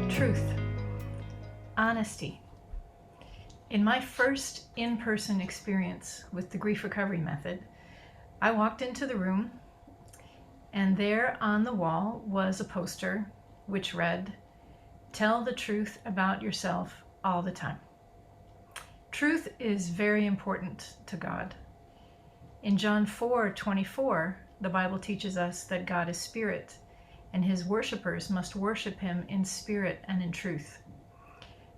Truth. Honesty. In my first in-person experience with the grief recovery method, I walked into the room and there on the wall was a poster which read, "Tell the truth about yourself all the time." Truth is very important to God. In John 4:24, the Bible teaches us that God is spirit and his worshipers must worship him in spirit and in truth.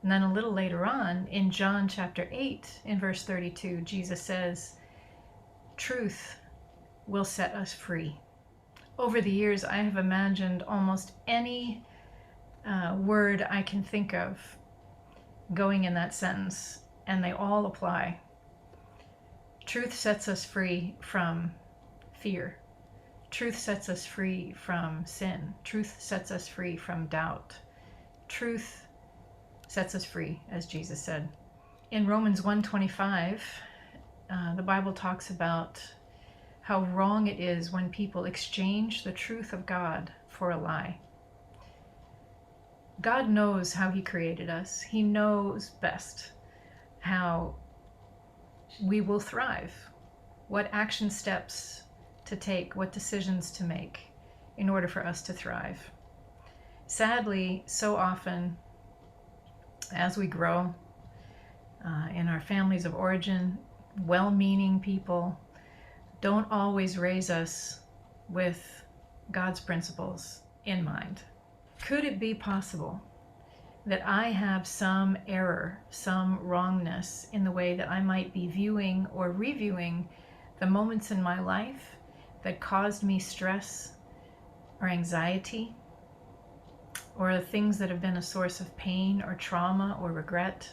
And then a little later on, in John chapter 8, in verse 32, Jesus says, "Truth will set us free." Over the years, I have imagined almost any word I can think of going in that sentence, and they all apply. Truth sets us free from fear. Truth sets us free from sin. Truth sets us free from doubt. Truth sets us free, as Jesus said. In Romans 1:25, the Bible talks about how wrong it is when people exchange the truth of God for a lie. God knows how he created us. He knows best how we will thrive, what action steps to take, what decisions to make in order for us to thrive. Sadly, so often as we grow in our families of origin, well-meaning people don't always raise us with God's principles in mind. Could it be possible that I have some error, some wrongness in the way that I might be viewing or reviewing the moments in my life that caused me stress or anxiety, or the things that have been a source of pain or trauma or regret?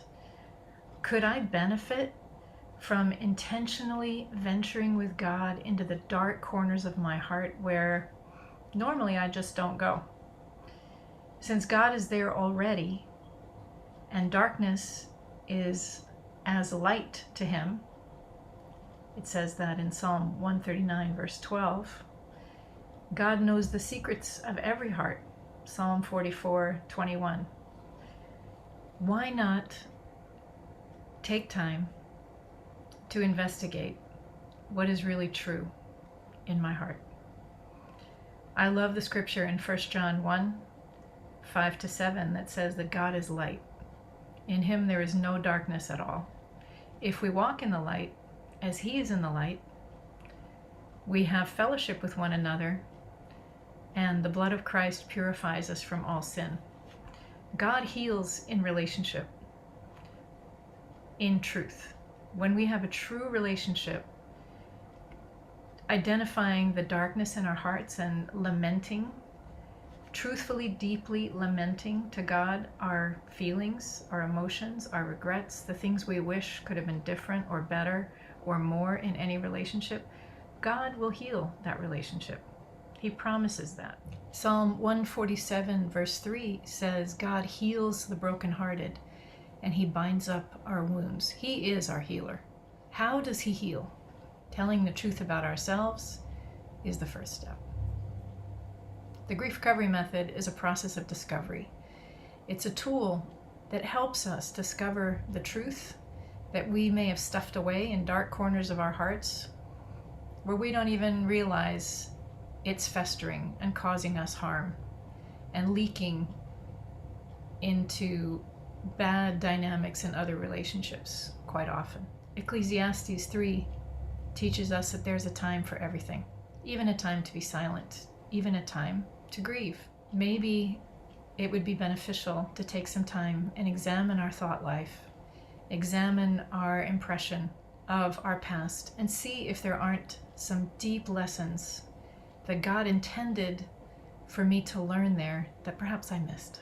Could I benefit from intentionally venturing with God into the dark corners of my heart where normally I just don't go? Since God is there already, and darkness is as light to him, it says that in Psalm 139, verse 12, God knows the secrets of every heart, Psalm 44:21. Why not take time to investigate what is really true in my heart? I love the scripture in 1 John 1:5-7 that says that God is light. In him there is no darkness at all. If we walk in the light, as he is in the light, we have fellowship with one another, and the blood of Christ purifies us from all sin. God heals in relationship, in truth. When we have a true relationship, identifying the darkness in our hearts and lamenting, truthfully, deeply lamenting to God our feelings, our emotions, our regrets, the things we wish could have been different or better or more in any relationship, God will heal that relationship. He promises that. Psalm 147 verse 3 says, God heals the brokenhearted and he binds up our wounds. He is our healer. How does he heal? Telling the truth about ourselves is the first step. The grief recovery method is a process of discovery. It's a tool that helps us discover the truth that we may have stuffed away in dark corners of our hearts, where we don't even realize it's festering and causing us harm and leaking into bad dynamics in other relationships quite often. Ecclesiastes 3 teaches us that there's a time for everything, even a time to be silent, even a time to grieve. Maybe it would be beneficial to take some time and examine our thought life, examine our impression of our past, and see if there aren't some deep lessons that God intended for me to learn there that perhaps I missed.